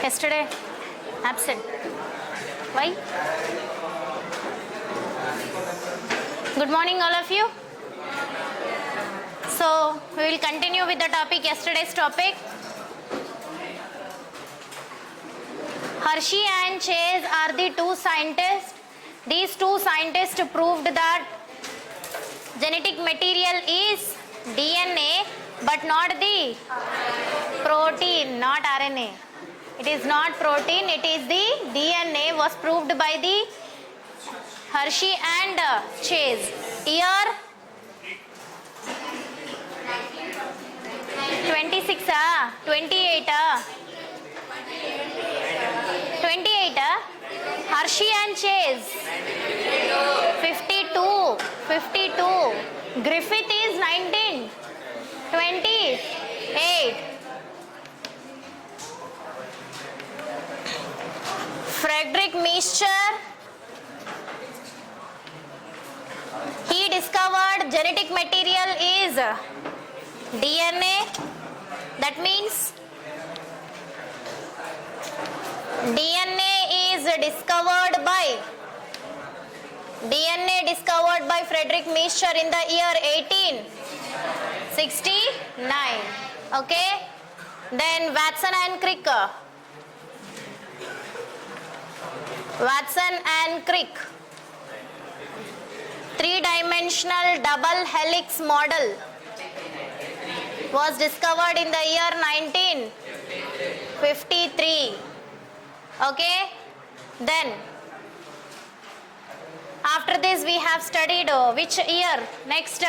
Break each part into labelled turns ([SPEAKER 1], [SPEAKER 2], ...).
[SPEAKER 1] Yesterday, absent. Why? Good morning, all of you. So, we will continue with the topic, yesterday's topic. Hershey and Chase are the two scientists. These two scientists proved that genetic material is DNA, but not the protein, not RNA. It is not protein, it is the DNA, was proved by the Hershey and Chase. Year 26, 28, 28, Hershey and Chase, 52, Griffith is 19, 28, Frederick Miescher, he discovered genetic material is DNA. That means DNA is discovered by Frederick Miescher in the year 1869. Okay. Then Watson and Crick, three-dimensional double helix model was discovered in the year 1953. Okay. Then after this we have studied which year? Next,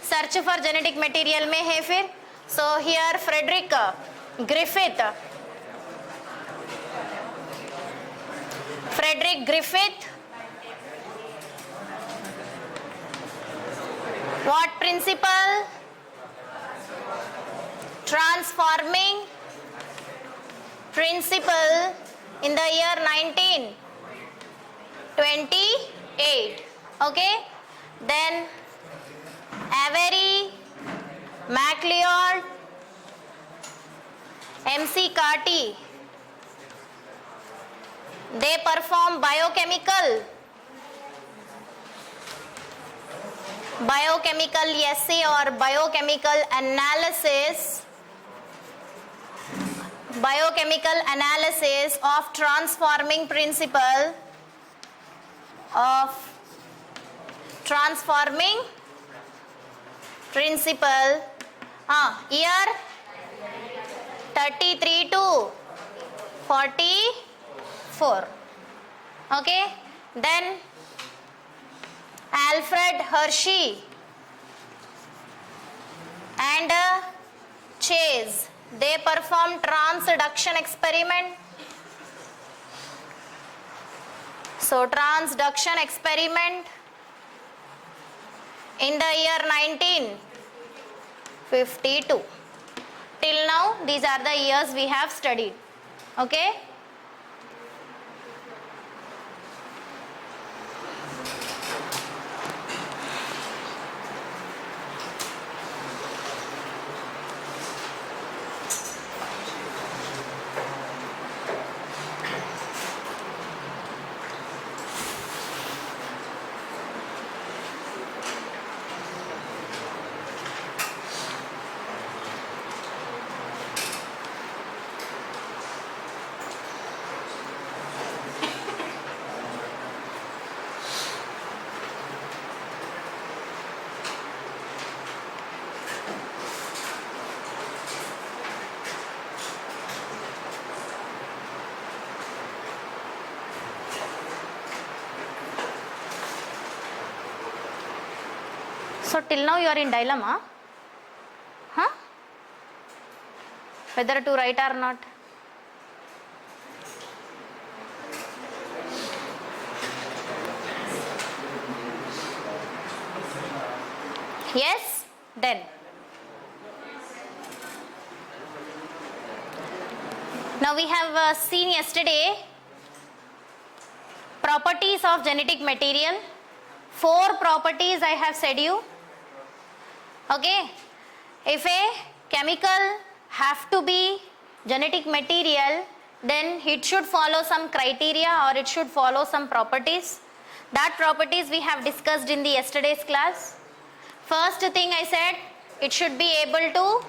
[SPEAKER 1] search for genetic material में है फिर. So here Frederick Griffith, what principle? Transforming principle in the year 1928. Okay. Then Avery, MacLeod, MC Carty, they perform biochemical essay or biochemical analysis of transforming principle year 33 to 44. Okay. Then Alfred Hershey and Chase, they performed transduction experiment. So transduction experiment in the year 1952. Till now these are the years we have studied. Okay. So till now you are in dilemma, huh? Whether to write or not. Yes? Then. Now we have seen yesterday properties of genetic material. 4 properties I have said you. Okay. If a chemical have to be genetic material, then it should follow some criteria or it should follow some properties. That properties we have discussed in the yesterday's class. First thing I said, it should be able to,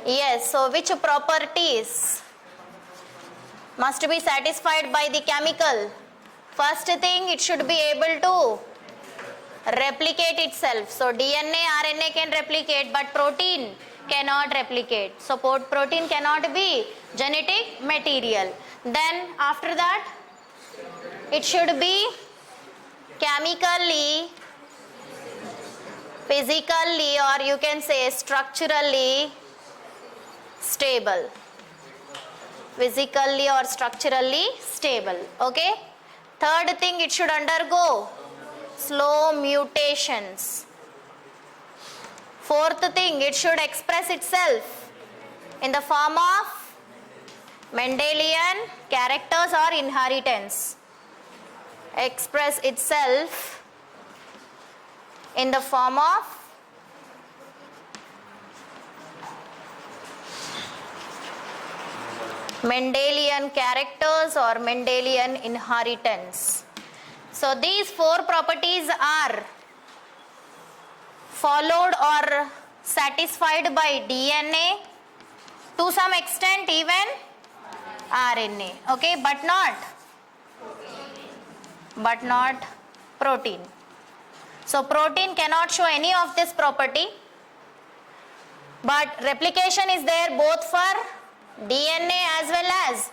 [SPEAKER 1] yes, so which properties must be satisfied by the chemical? First thing, it should be able to replicate itself. So DNA, RNA can replicate, but protein cannot replicate. So protein cannot be genetic material. Then after that, it should be chemically, physically, or you can say structurally stable. Physically or structurally stable. Okay. Third thing, it should undergo slow mutations. Fourth thing, it should express itself in the form of Mendelian characters or inheritance. Express itself in the form of Mendelian characters or Mendelian inheritance. So these four properties are followed or satisfied by DNA, to some extent even RNA, okay, but not protein. So protein cannot show any of this property, but replication is there both for DNA as well as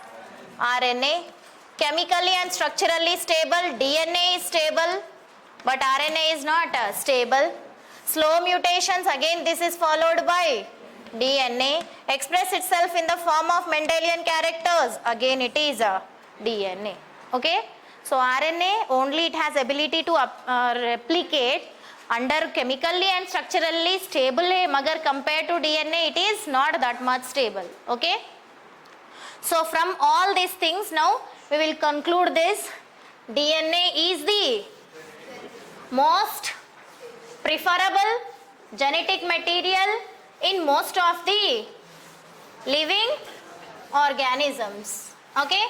[SPEAKER 1] RNA. Chemically and structurally stable, DNA is stable, but RNA is not stable. Slow mutations, again this is followed by DNA. Express itself in the form of Mendelian characters, again it is DNA. Okay, so RNA only it has ability to replicate under chemically and structurally stable है, मगर compared to DNA it is not that much stable. Okay, so from all these things now we will conclude this. DNA is the most preferable genetic material in most of the living organisms. Okay,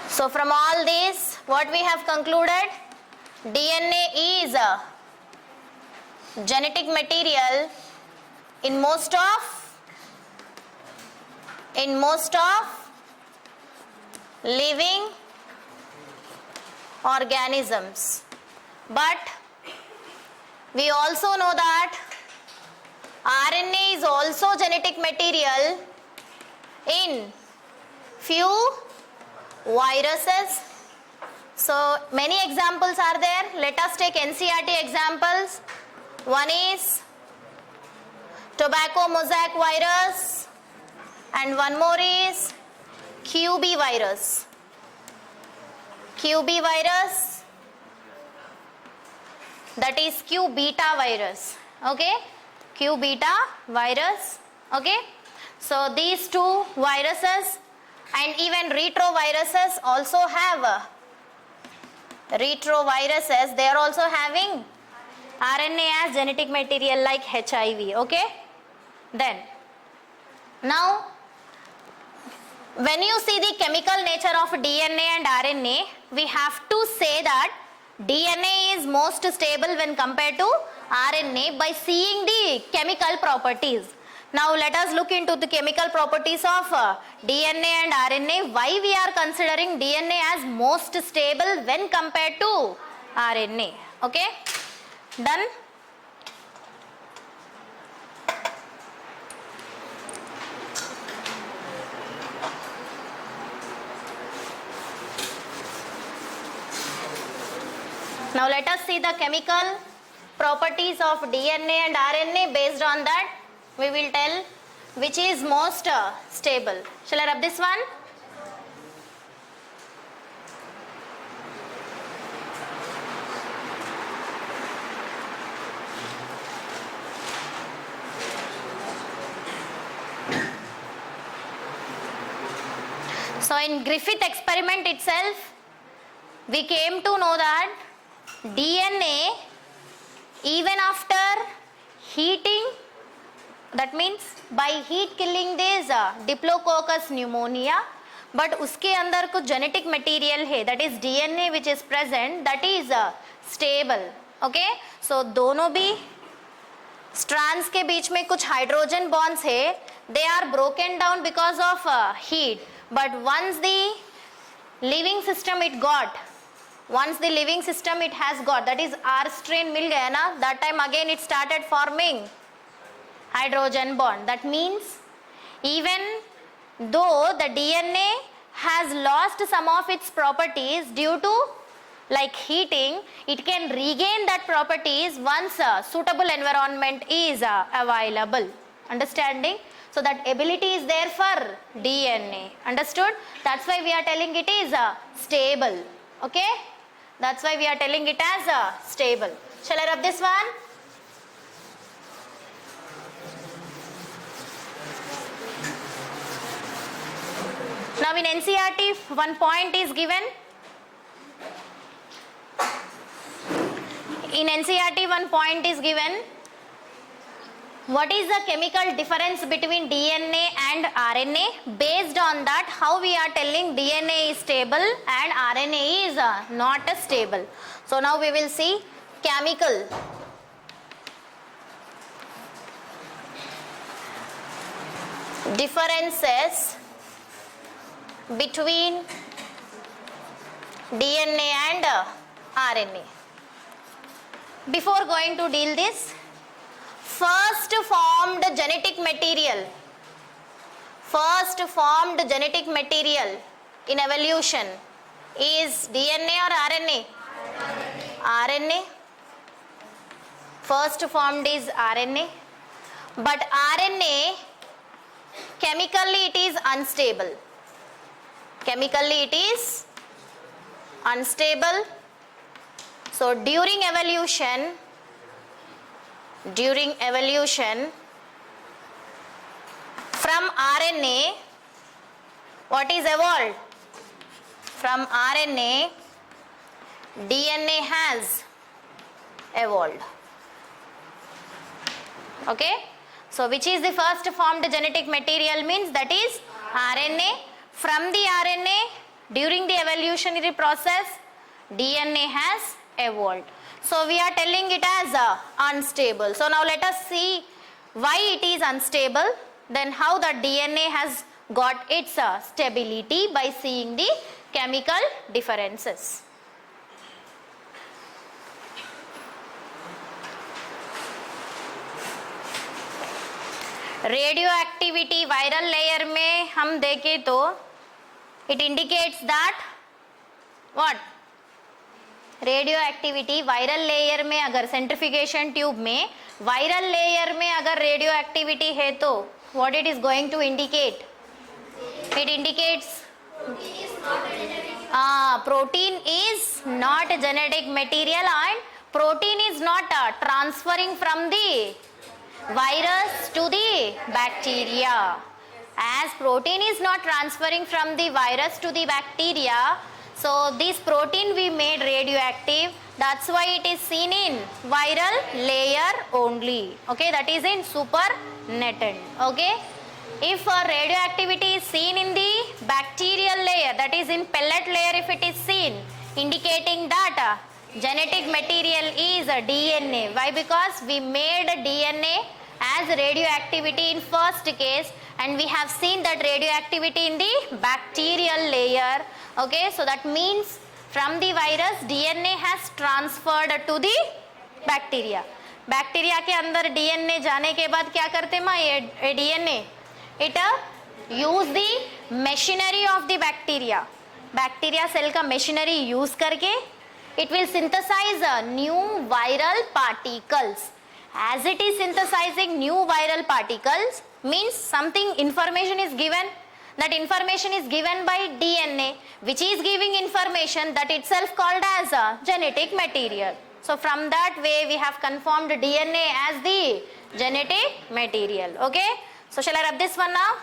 [SPEAKER 1] so from all this what we have concluded, DNA is a genetic material in most of living organisms, but we also know that RNA is also genetic material in few viruses. So many examples are there. Let us take NCERT examples. One is tobacco mosaic virus and one more is QB virus. QB virus, that is Q beta virus. Okay, Q beta virus. Okay, so these two viruses and even retroviruses also have retroviruses, they are also having RNA as genetic material like HIV. Okay, then now when you see the chemical nature of DNA and RNA, we have to say that DNA is most stable when compared to RNA by seeing the chemical properties. Now let us look into the chemical properties of DNA and RNA. Why we are considering DNA as most stable when compared to RNA. Okay, done. Now let us see the chemical properties of DNA and RNA. Based on that we will tell which is most stable. Shall I rub this one? So in Griffith experiment itself we came to know that DNA, even after heating that means by heat killing this Diplococcus pneumonia, but उसके अंदर कुछ genetic material है, that is DNA which is present, that is stable. Okay, so दोनों भी strands के बीच में कुछ hydrogen bonds है, they are broken down because of heat, but once the living system it got, once the living system it has got, that is R strain मिल गया ना, that time again it started forming hydrogen bond. That means even though the DNA has lost some of its properties due to like heating, it can regain that properties once a suitable environment is available. Understanding? So that ability is there for DNA. Understood? That's why we are telling it is stable. Okay? That's why we are telling it as stable. Shall I rub this one? Now in NCERT one point is given. In NCERT one point is given. What is the chemical difference between DNA and RNA? Based on that, how we are telling DNA is stable and RNA is not stable. So now we will see chemical differences between DNA and RNA. Before going to deal this, first formed genetic material in evolution is DNA or RNA? RNA. First formed is RNA, but RNA chemically it is unstable. Chemically it is unstable. So during evolution, from RNA, what is evolved? From RNA, DNA has evolved. Okay? So which is the first formed genetic material means that is RNA. From the RNA, during the evolutionary process, DNA has evolved. So we are telling it as unstable. So now let us see why it is unstable, then how the DNA has got its stability by seeing the chemical differences. Radioactivity viral layer में हम देखें तो it indicates that what? Radioactivity viral layer में अगर centrifugation tube में viral layer में अगर radioactivity है तो what it is going to indicate? It indicates protein is not a genetic material and protein is not transferring from the virus to the bacteria. As protein is not transferring from the virus to the bacteria, so this protein we made radioactive, that's why it is seen in viral layer only. Okay, that is in supernatant. Okay, if radioactivity is seen in the bacterial layer, that is in pellet layer, if it is seen, indicating that genetic material is DNA. Why? Because we made DNA as radioactivity in first case, and we have seen that radioactivity in the bacterial layer. Okay, so that means from the virus DNA has transferred to the bacteria. Bacteria के अंदर DNA जाने के बाद क्या करते माँ ये DNA it use the machinery of the bacteria. Bacteria cell का मशीनरी यूज करके it will synthesize new viral particles. As it is synthesizing new viral particles means something information is given. That information is given by DNA, which is giving information that itself called as a genetic material. So from that way we have confirmed DNA as the genetic material. Okay, so shall I rub this one now?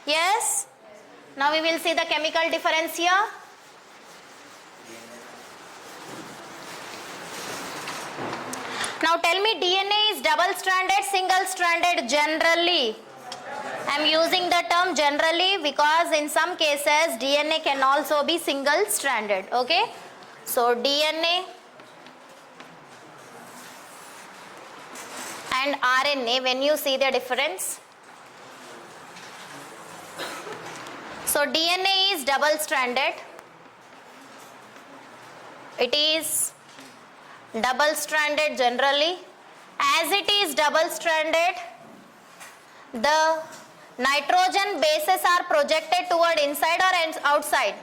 [SPEAKER 1] Yes. Now we will see the chemical difference here. Now tell me, DNA is double stranded, single stranded? Generally, I am using the term generally because in some cases DNA can also be single stranded. Okay, so DNA and RNA, when you see the difference, so DNA is double stranded, it is double stranded generally. As it is double stranded, the nitrogen bases are projected toward inside or outside?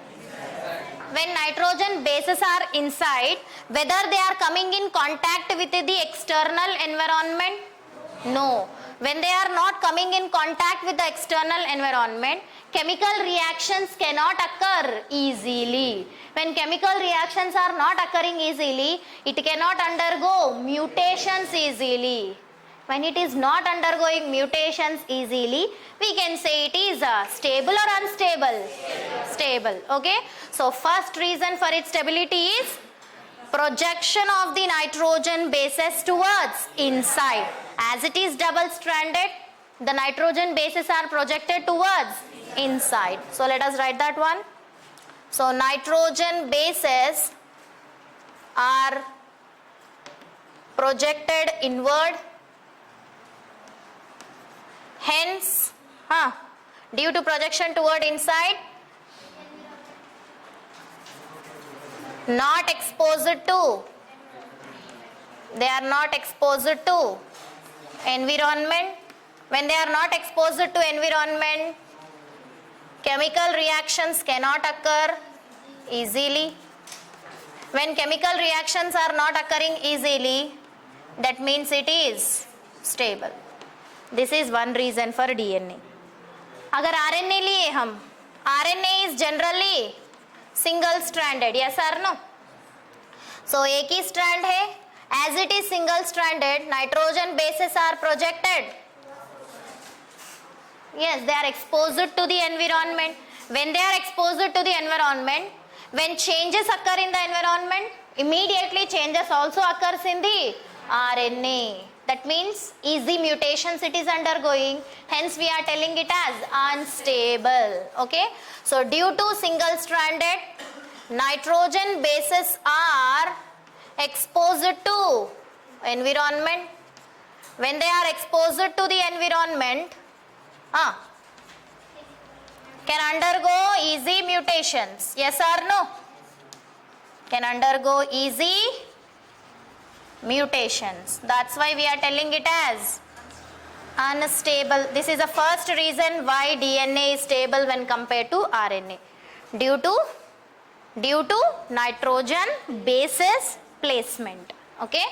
[SPEAKER 1] When nitrogen bases are inside, whether they are coming in contact with the external environment? No. When they are not coming in contact with the external environment, chemical reactions cannot occur easily. When chemical reactions are not occurring easily, it cannot undergo mutations easily. When it is not undergoing mutations easily, we can say it is stable or unstable? Stable. Okay. So first reason for its stability is projection of the nitrogen bases towards inside. As it is double stranded, the nitrogen bases are projected towards inside. So let us write that one. So nitrogen bases are projected inward. Hence, due to projection toward inside, not exposed to, they are not exposed to environment. When they are not exposed to environment, chemical reactions cannot occur easily. When chemical reactions are not occurring easily, that means it is stable. This is one reason for DNA. अगर RNA लिए हम, RNA is generally single stranded, yes or no? So एक ही strand है, as it is single stranded, nitrogen bases are projected. Yes, they are exposed to the environment. When they are exposed to the environment, when changes occur in the environment, immediately changes also occurs in the RNA. That means easy mutations it is undergoing. Hence we are telling it as unstable. Okay. So due to single stranded, nitrogen bases are exposed to environment. When they are exposed to the environment, can undergo easy mutations. Yes or no? Can undergo easy mutations. That's why we are telling it as unstable. This is the first reason why DNA is stable when compared to RNA. Due to nitrogen bases placement. Okay.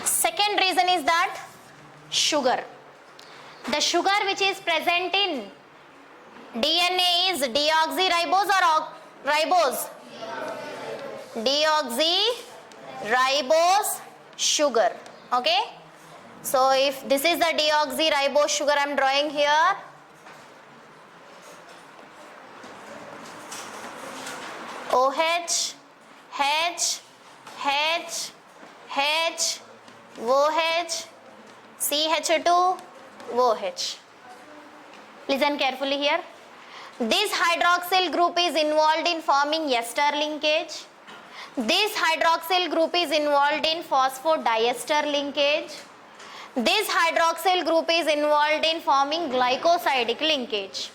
[SPEAKER 1] Second reason is that sugar. The sugar which is present in DNA is deoxyribose or ribose? Deoxyribose sugar. Okay. So if this is the deoxyribose sugar I am drawing here. OH, H, H, H, OH, CH2, OH. Listen carefully here. This hydroxyl group is involved in forming ester linkage. This hydroxyl group is involved in phosphodiester linkage. This hydroxyl group is involved in forming glycosidic linkage.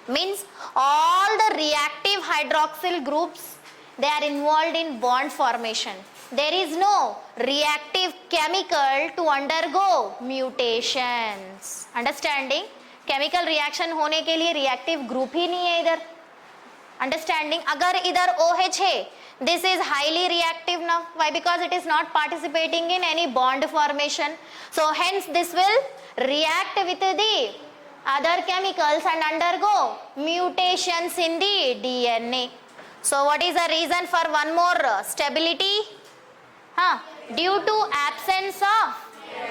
[SPEAKER 1] Means all the reactive hydroxyl groups, they are involved in bond formation. There is no reactive chemical to undergo mutations. Understanding? Chemical reaction होने के लिए reactive group ही नहीं है इधर. Understanding? अगर इधर OH है, this is highly reactive now. Why? Because it is not participating in any bond formation. So hence this will react with the other chemicals and undergo mutations in the DNA. So what is the reason for one more stability? Due to absence of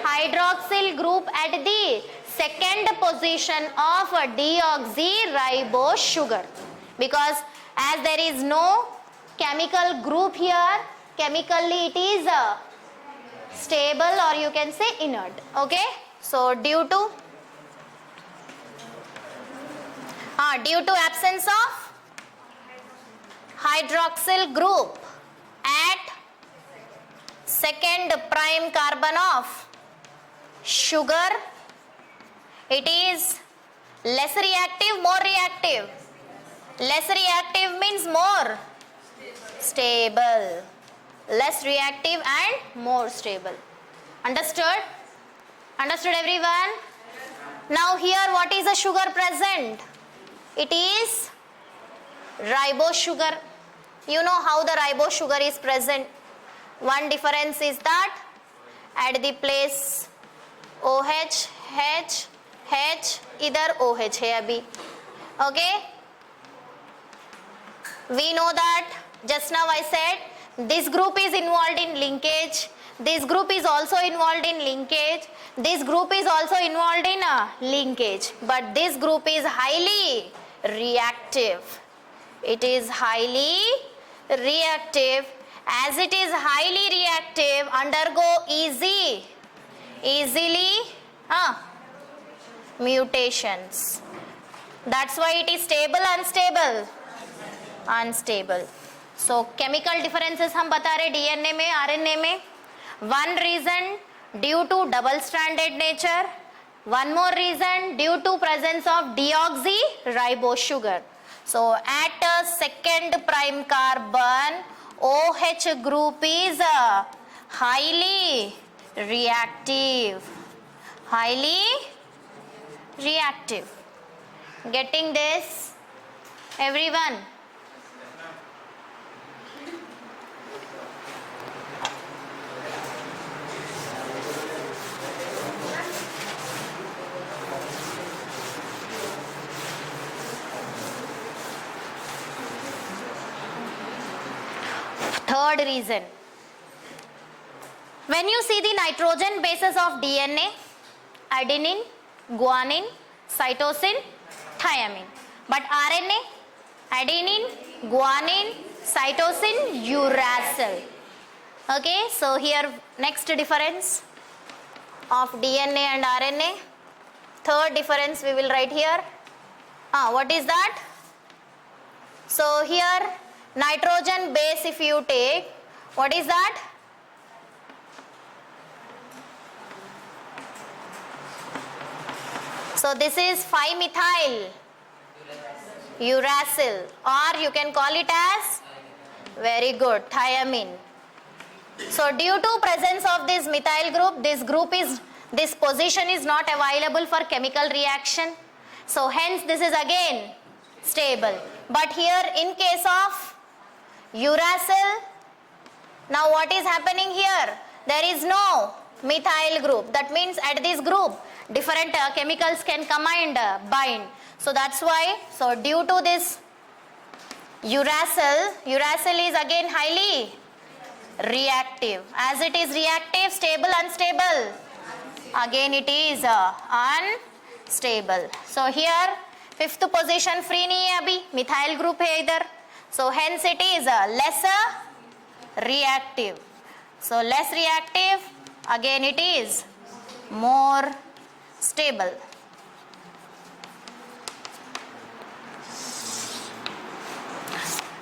[SPEAKER 1] hydroxyl group at the second position of a deoxyribose sugar, because as there is no chemical group here, chemically it is stable, or you can say inert. Okay, so due to absence of hydroxyl group at second prime carbon of sugar, it is less reactive, more reactive. Less reactive means more stable. Less reactive and more stable. Understood? Understood everyone? Now here what is the sugar present? It is ribose sugar. You know how the ribose sugar is present. One difference is that at the place OH, H, H, इधर OH है अभी. Okay? We know that just now I said this group is involved in linkage. This group is also involved in linkage. This group is also involved in linkage. But this group is highly reactive. It is highly reactive. As it is highly reactive, undergo easily mutations. That's why it is stable, unstable. Unstable. So chemical differences हम बता रहे DNA में, RNA में. One reason due to double stranded nature. One more reason due to presence of deoxyribose sugar. So at a second prime carbon, OH group is highly reactive. Highly reactive. Getting this, everyone? Third reason, when you see the nitrogen bases of DNA, adenine, guanine, cytosine, thymine, but RNA, adenine, guanine, cytosine, uracil. Okay, so here next difference of DNA and RNA. Third difference we will write here. What is that? So here nitrogen base, if you take, what is that? So this is 5-methyl uracil, or you can call it as, very good, thiamine. So due to presence of this methyl group, this position is not available for chemical reaction. So hence this is again stable. But here in case of uracil, now what is happening here? There is no methyl group. That means at this group different chemicals can come and bind. So that's why, so due to this uracil is again highly reactive. As it is reactive, stable, unstable? Again it is unstable. So here fifth position free नहीं है अभी, methyl group है इधर. So hence it is less reactive. So less reactive, again it is more stable.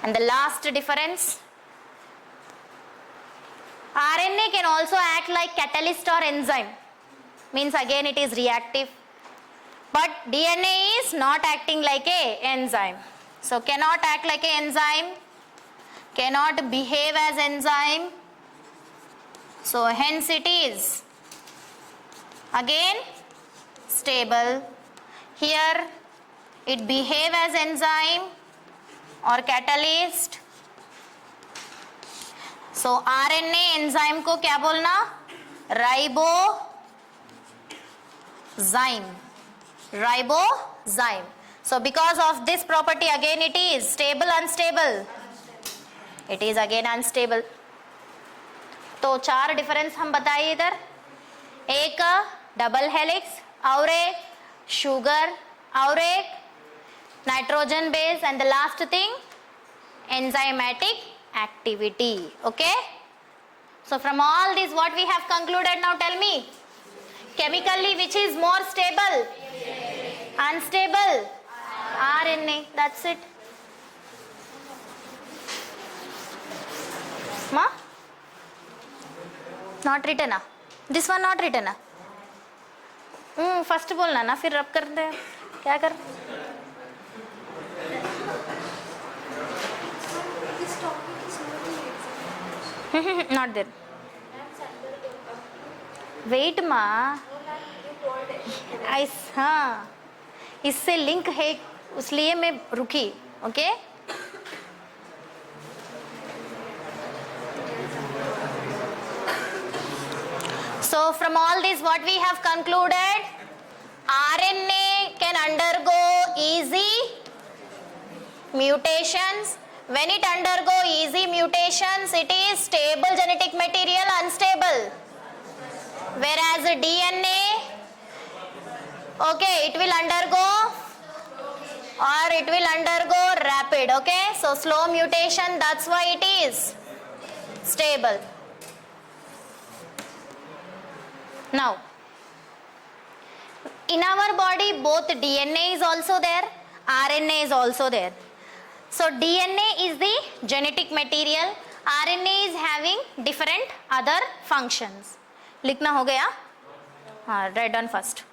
[SPEAKER 1] And the last difference, RNA can also act like catalyst or enzyme, means again it is reactive. But DNA is not acting like a enzyme. So cannot act like a enzyme, cannot behave as enzyme. So hence it is again stable. Here it behave as enzyme or catalyst. So RNA enzyme को क्या बोलना? Ribozyme. So because of this property, again it is stable, unstable? It is again unstable. तो चार difference हम बताइए इधर. एक double helix, और एक sugar और एक nitrogen base, and the last thing enzymatic activity. Okay, so from all this what we have concluded? Now tell me, chemically which is more stable? Unstable? RNA. That's it. Ma? Not written ah? This one not written ah? First बोलना ना, फिर रब करते हैं क्या कर. Not there. Wait माँ, हाँ इससे लिंक है इसलिए मैं रुकी. Okay so from all this what we have concluded? RNA can undergo easy mutations. When it undergo easy mutations, it is stable genetic material, unstable. Whereas DNA, okay, it will undergo or it will undergo rapid. Okay, so slow mutation, that's why it is stable. Now in our body both DNA is also there, RNA is also there. So DNA is the genetic material, RNA is having different other functions. लिखना हो गया? हाँ, write down first.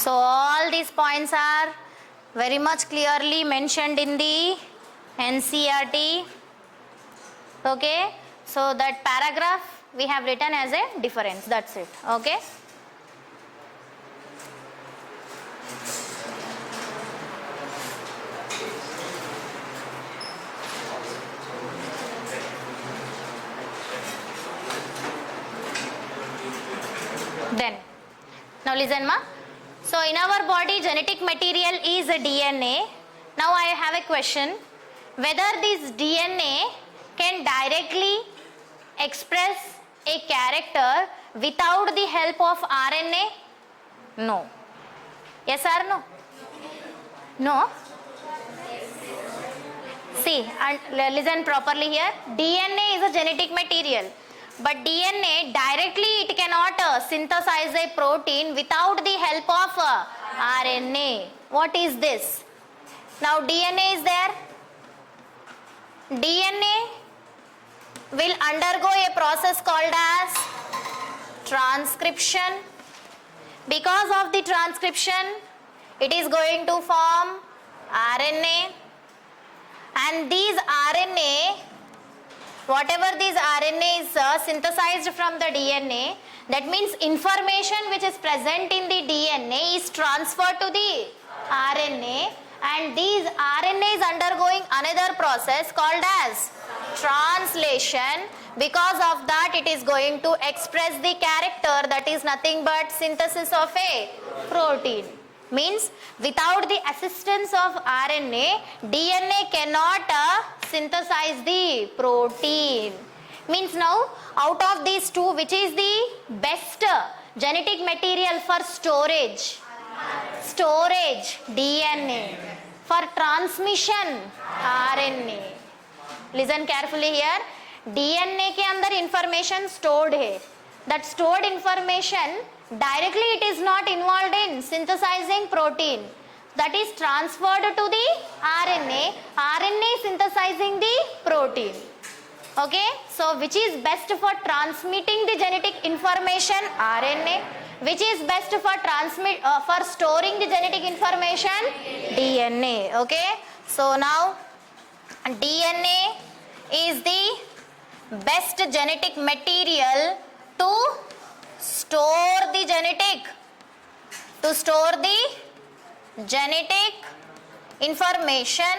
[SPEAKER 1] So all these points are very much clearly mentioned in the NCERT. Okay, so that paragraph we have written as a difference, that's it. Okay. Then now listen ma. So in our body genetic material is a DNA. Now I have a question, whether this DNA can directly express a character without the help of RNA? No. Yes or no? No? See, and listen properly here. DNA is a genetic material, but DNA directly it cannot synthesize a protein without the help of RNA. What is this? Now DNA is there. DNA will undergo a process called as transcription. Because of the transcription, it is going to form RNA, and these RNA, whatever these RNA is synthesized from the DNA, that means information which is present in the DNA is transferred to the RNA, and these RNA is undergoing another process called as translation. Because of that, it is going to express the character, that is nothing but synthesis of a protein. Means without the assistance of RNA, DNA cannot synthesize the protein. Means now out of these two, which is the best genetic material for storage? Storage, DNA. For transmission, RNA. Listen carefully here. DNA के अंदर information stored है. That stored information directly it is not involved in synthesizing protein, that is transferred to the RNA. RNA synthesizing the protein. Okay, so which is best for transmitting the genetic information? RNA. Which is best for for storing the genetic information? DNA. Okay, so now DNA is the best genetic material to store the genetic information,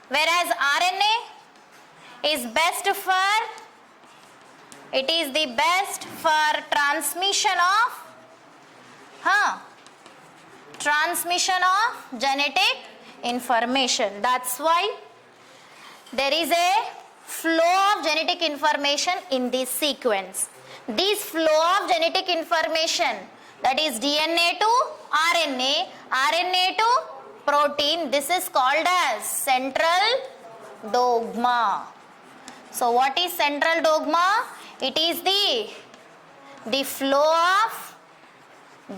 [SPEAKER 1] whereas RNA is best for, it is the best for transmission of genetic information. That's why there is a flow of genetic information in this sequence. This flow of genetic information, that is DNA to RNA, RNA to protein, this is called as central dogma. So what is central dogma? It is the flow of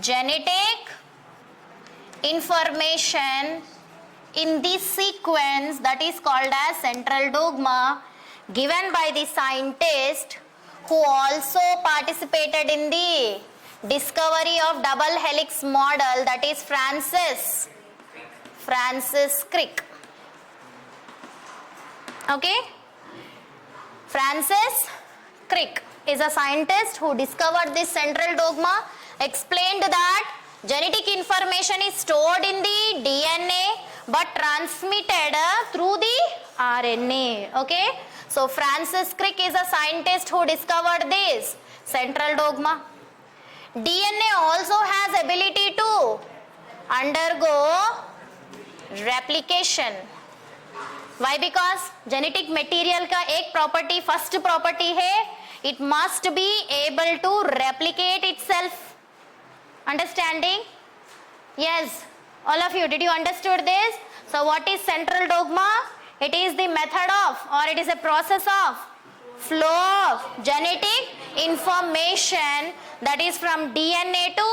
[SPEAKER 1] genetic information in this sequence, that is called as central dogma, given by the scientist who also participated in the discovery of double helix model, that is Francis Crick. Okay, Francis Crick is a scientist who discovered this central dogma, explained that genetic information is stored in the DNA but transmitted through the RNA. Okay, so Francis Crick is a scientist who discovered this central dogma. DNA also has ability to undergo replication. Why? Because genetic material का एक property, first property है, it must be able to replicate itself. Understanding? Yes, all of you, did you understood this? So what is central dogma? It is the method of, or it is a process of flow of genetic information, that is from DNA to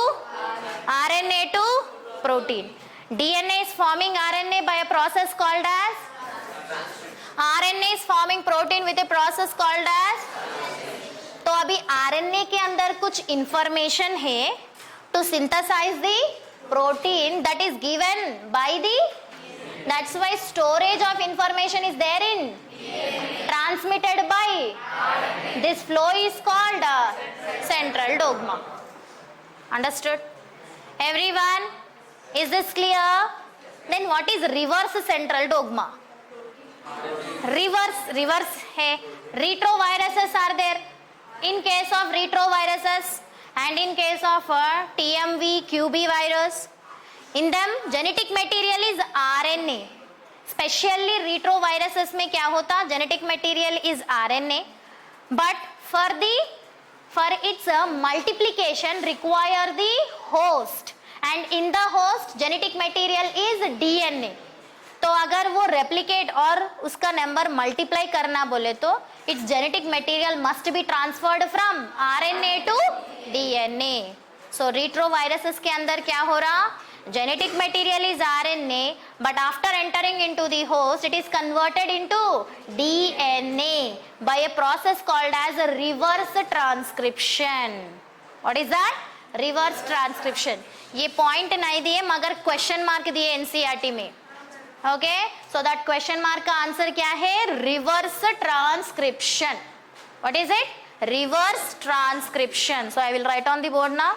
[SPEAKER 1] RNA to protein. DNA is forming RNA by a process called as, RNA is forming protein with a process called as. तो अभी RNA के अंदर कुछ information है to synthesize the protein, that is given by the, that's why storage of information is there in, transmitted by, this flow is called central dogma. Understood? Everyone, is this clear? Then what is reverse central dogma? Reverse है, retroviruses are there. In case of retroviruses and in case of TMV, QB virus, in them genetic material is RNA. Specially retroviruses में क्या होता? Genetic material is RNA, but for its multiplication require the host, and in the host genetic material is DNA. तो अगर वो replicate और उसका number multiply करना बोले तो its genetic material must be transferred from RNA to DNA. So retroviruses के अंदर क्या हो रहा? Genetic material is RNA, but after entering into the host, it is converted into DNA by a process called as a reverse transcription. What is that? Reverse transcription. ये point नहीं दिए मगर question mark दिए NCERT में. Okay, so that question mark का answer क्या है? Reverse transcription. What is it? Reverse transcription. So I will write on the board now.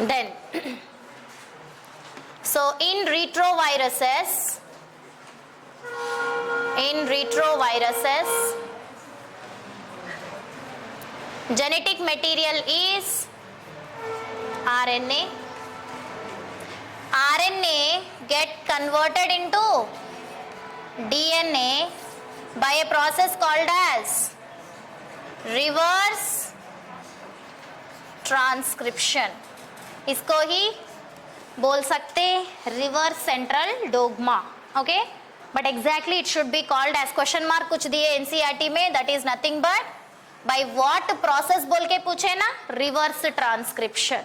[SPEAKER 1] Then so in retroviruses genetic material is RNA. RNA get converted into DNA by a process called as reverse transcription. इसको ही बोल सकते reverse central dogma. Okay, but exactly it should be called as question mark कुछ दिए NCERT में, that is nothing but by what process बोल के पूछे ना, reverse transcription.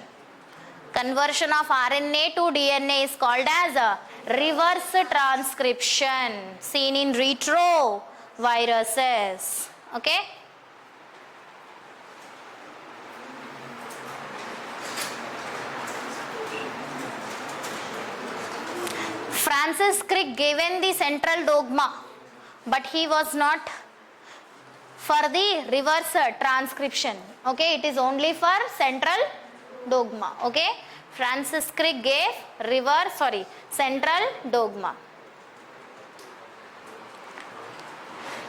[SPEAKER 1] Conversion of RNA to DNA is called as a reverse transcription seen in retroviruses. Okay. Francis Crick given the central dogma, but he was not for the reverse transcription. Okay, it is only for central dogma. Okay, Francis Crick gave central dogma.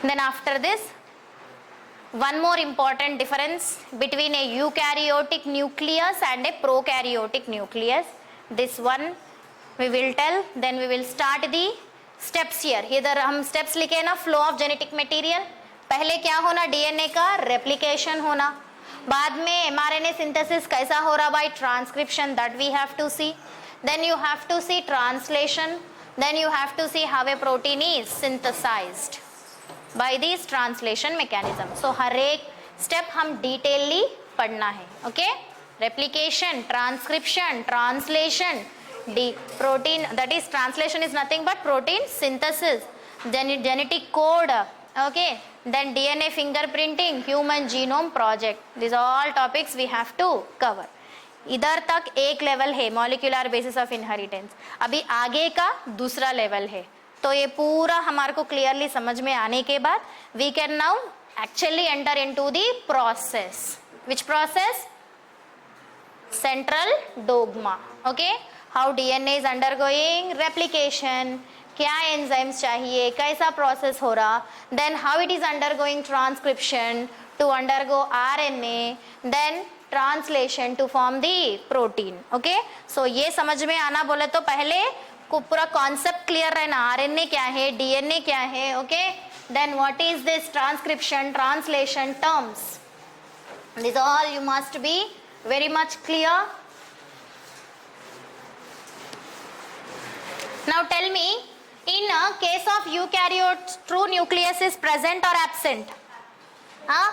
[SPEAKER 1] Then after this, one more important difference between a eukaryotic nucleus and a prokaryotic nucleus. This one we will tell, then we will start the steps here. इधर हम steps लिखे ना, flow of genetic material. पहले क्या होना, DNA का replication होना. बाद में mRNA synthesis कैसा हो रहा, by transcription, that we have to see. Then you have to see translation. Then you have to see how a protein is synthesized by this translation mechanism. So हर एक step हम detailedly पढ़ना है. Okay? Replication, transcription, translation, protein, that is translation is nothing but protein synthesis, then genetic code. Okay, then DNA fingerprinting, human genome project. These are all topics we have to cover. इधर तक एक level है molecular basis of inheritance, अभी आगे का दूसरा level है. तो ये पूरा हमारे को क्लियरली समझ में आने के बाद we can now actually enter into the process. Which process? Central dogma. Okay, how DNA is undergoing replication, क्या एंजाइम्स चाहिए, कैसा प्रोसेस हो रहा, then how it is undergoing transcription to undergo RNA, then translation to form the protein. Okay, so ये समझ में आना बोले तो पहले को पूरा कॉन्सेप्ट क्लियर रहना, आरएनए क्या है, डीएनए क्या है. Okay, then what is this transcription, translation terms, this all you must be very much clear. Now tell me, in a case of eukaryotes, true nucleus is present or absent? हाँ,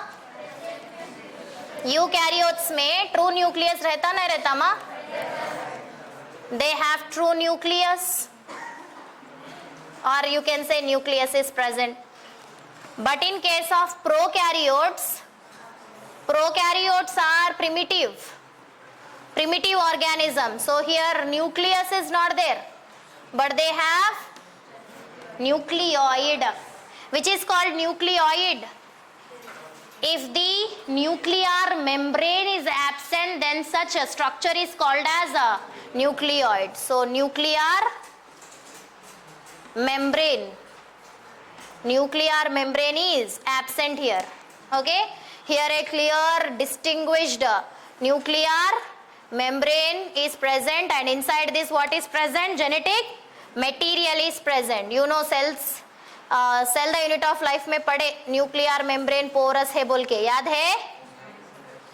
[SPEAKER 1] eukaryotes में true nucleus रहता नहीं रहता माँ? They have true nucleus, or you can say nucleus is present. But in case of prokaryotes are primitive organisms. So here nucleus is not there, but they have nucleoid, which is called nucleoid. If the nuclear membrane is absent, then such a structure is called as a nucleoid. So nuclear membrane is absent here. Okay, here a clear distinguished nuclear membrane is present, and inside this what is present? Genetic material is present. You know cells, cell the unit of life में पढ़े nuclear membrane porous है बोल के, याद है?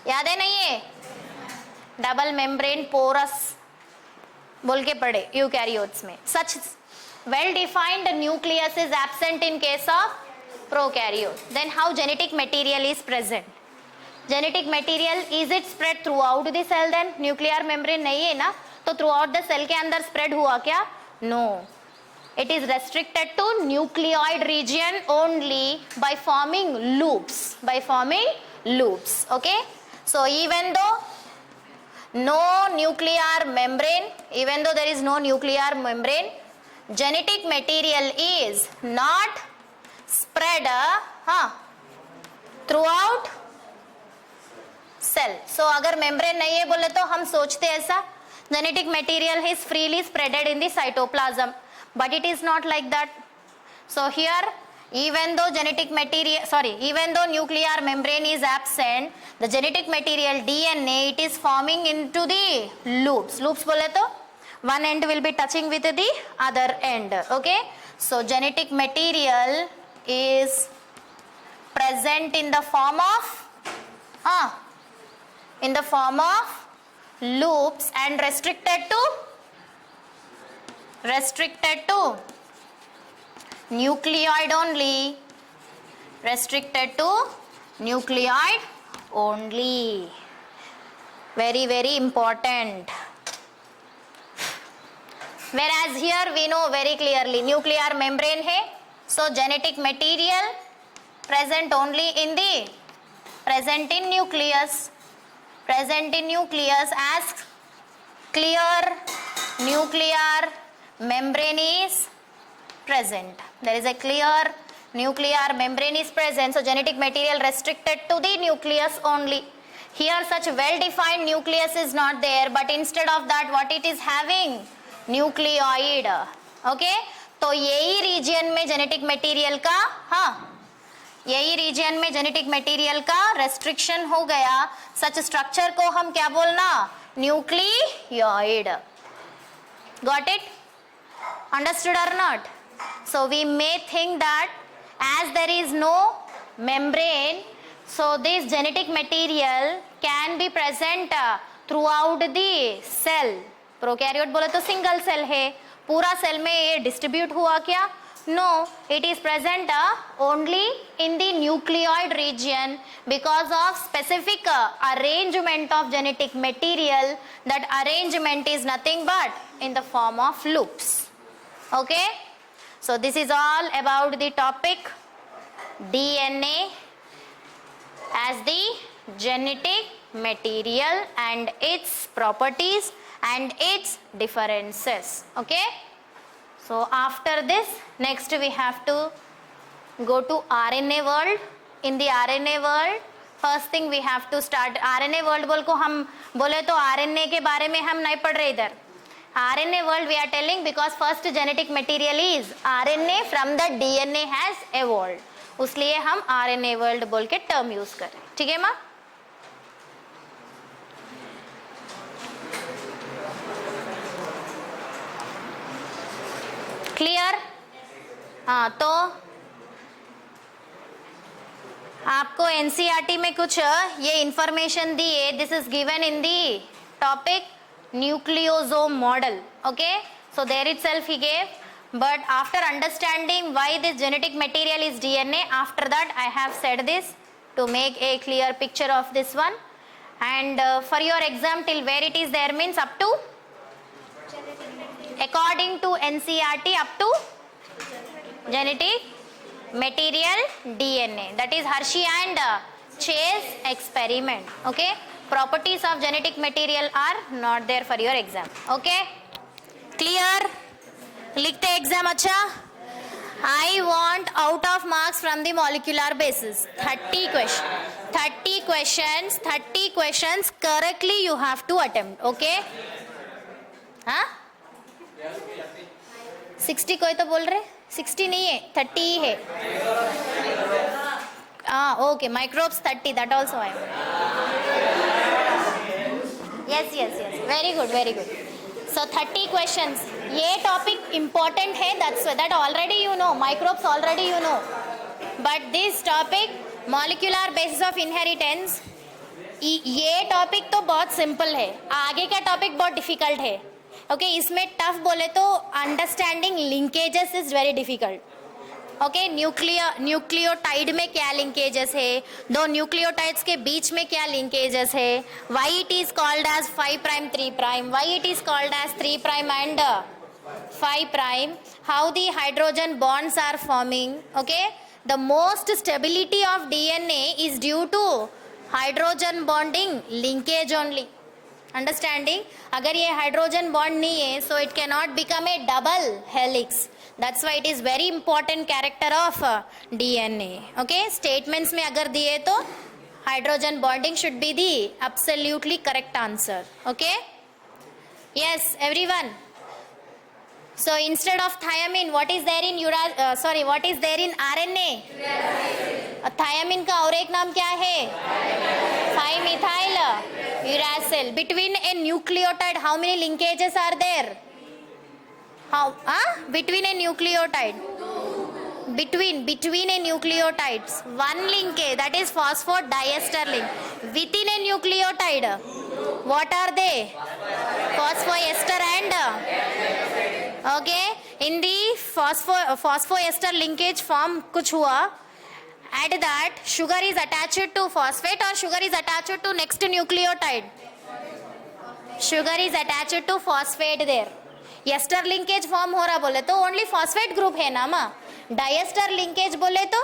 [SPEAKER 1] याद है नहीं है? डबल मेम्ब्रेन पोरस बोल के पढ़े यूकैरियोट्स में. Such well defined nucleus is absent in case of prokaryote. Then how genetic material is present? Genetic material, is it spread throughout the cell? Then nuclear membrane नहीं है ना, तो throughout the cell के अंदर spread हुआ क्या? No. It is restricted to nucleoid region only by forming loops. Okay. So even though no nuclear membrane, even though there is no nuclear membrane, genetic material is not spread throughout cell. So अगर membrane नहीं है बोले तो हम सोचते ऐसा, genetic material is freely spreaded in the cytoplasm, but it is not like that. So here even though nuclear membrane is absent, the genetic material DNA, it is forming into the loops. Loops बोले तो one end will be touching with the other end. Okay, so genetic material is present in the form of loops and restricted to nucleoid only. Restricted to nucleoid only. Very, very important. Whereas here we know very clearly nuclear membrane hai, so genetic material present only in nucleus. Present in nucleus as clear nuclear membrane is present. There is a clear nuclear membrane is present, so genetic material restricted to the nucleus only. Here such well defined nucleus is not there, but instead of that what it is having? Nucleoid. Okay, तो यही reason में genetic material का यही reason में genetic material का restriction हो गया. सच structure को हम क्या बोलना? Nucleoid. Got it? Understood or not? So we may think that as there is no membrane, so this genetic material can be present throughout the cell. Prokaryote बोले तो single cell है, पूरा सेल में ये डिस्ट्रीब्यूट हुआ क्या? No, it is present only in the nucleoid region because of specific arrangement of genetic material. That arrangement is nothing but in the form of loops. Okay, so this is all about the topic DNA as the genetic material and its properties and its differences. Okay, so after this next we have to go to RNA world. In the RNA world first thing we have to start. RNA world बोल को हम बोले तो RNA के बारे में हम नहीं पढ़ रहे इधर. RNA world we are telling because first genetic material is RNA from the DNA has evolved. उसलिए हम RNA world बोल के term use कर रहे हैं. ठीक है माँ? क्लियर? हाँ, तो आपको एनसीईआरटी में कुछ ये इंफॉर्मेशन दी है. This is given in the topic nucleosome model. Okay, so there itself he gave, but after understanding why this genetic material is DNA, after that I have said this to make a clear picture of this one. And for your exam till where it is there means up to, according to NCERT, up to genetic material DNA, that is Hershey and Chase experiment. Okay, properties of genetic material are not there for your exam. Okay, clear? लिखते exam. अच्छा, I want out of marks from the molecular basis 30 questions correctly you have to attempt. Okay, हाँ 60 कोई तो बोल रहे 60 नहीं है 30 ही है. हाँ okay, microbes 30, that also I am. yes very good. So 30 questions. ये टॉपिक इम्पोर्टेंट है, that already you know, microbes already you know, but this topic molecular basis of inheritance, ये टॉपिक तो बहुत सिंपल है, आगे का टॉपिक बहुत difficult है. ओके, इसमें टफ बोले तो understanding linkages is very difficult. Okay, nucleotide में क्या लिंकेजेस है, दो न्यूक्लियोटाइड्स के बीच में क्या लिंकेजेस है, why it is called as 5 prime 3 prime, why it is called as 3 prime and 5 prime, how the hydrogen bonds are forming. Okay, the most stability of DNA is due to hydrogen bonding linkage only. Understanding? अगर ये hydrogen bond नहीं है so it can not become a double helix. That's why it is very important character of DNA. Okay, statements में अगर दिए तो hydrogen bonding should be the absolutely correct answer. Okay, yes everyone. So instead of thiamine, what is there in what is there in RNA? Thiamine का और एक नाम क्या है? 5-methyl uracil. Between a nucleotide, how many linkages are there? Between a nucleotide? between a nucleotides, one linkage, that is phosphodiester link. Within a nucleotide, what are they? Phosphoester and okay, in the phosphoester linkage form कुछ हुआ, at that sugar is attached to phosphate or sugar is attached to next nucleotide? Sugar is attached to phosphate there. Ester linkage form हो रहा बोले तो only phosphate group है ना माँ. Diester linkage बोले तो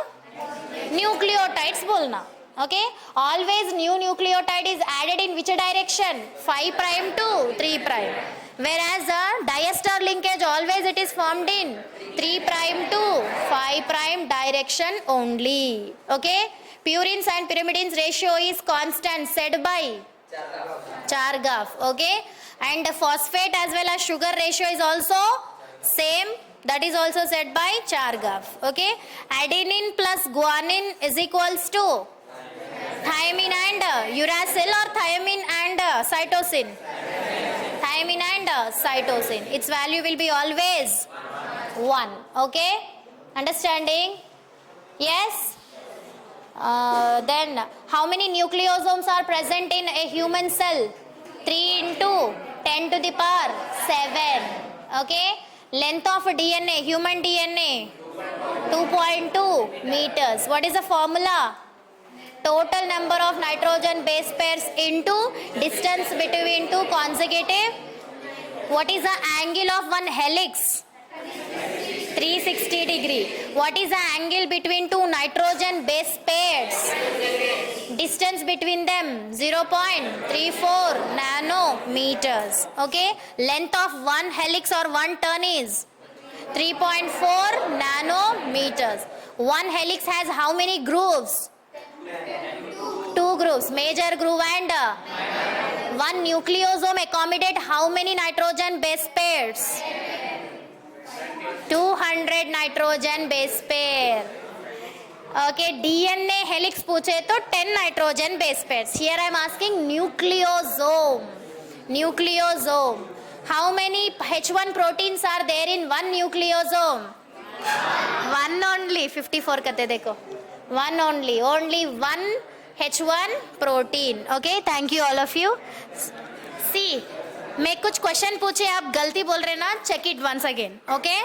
[SPEAKER 1] न्यूक्लियोटाइड्स बोलना. Okay, always new nucleotide is added in which direction? 5 prime to 3 prime. whereas the diester linkage always it is formed in 3 prime to 5 prime direction only. Okay, purines and pyrimidines ratio is constant said by Chargaff. Okay, and phosphate as well as sugar ratio is also same, that is also said by Chargaff. Okay, adenine plus guanine is equals to thiamine and uracil or thiamine and cytosine? Thiamine and cytosine. Its value will be always 1. Okay, understanding? Yes. Then how many nucleosomes are present in a human cell? 3 into 10 to the power 7. Okay, length of DNA, human DNA 2.2 meters. What is the formula? Total number of nitrogen base pairs into distance between two consecutive. What is the angle of one helix? 360 degree. What is the angle between two nitrogen base pairs? Distance between them 0.34 nanometers. Okay, length of one helix or one turn is 3.4 nanometers. One helix has how many grooves? 2 grooves, major groove and one nucleosome accommodate how many nitrogen base pairs? 200 nitrogen base pair. Okay, DNA helix पूछे तो 10 nitrogen base pairs. Here I am asking nucleosome. Nucleosome. How many H1 proteins are there in one nucleosome? One only. 54 कहते देखो. One only. Only one H1 protein. Okay, thank you all of you. See, मैं कुछ question पूछे आप गलती बोल रहे ना, check it once again. Okay.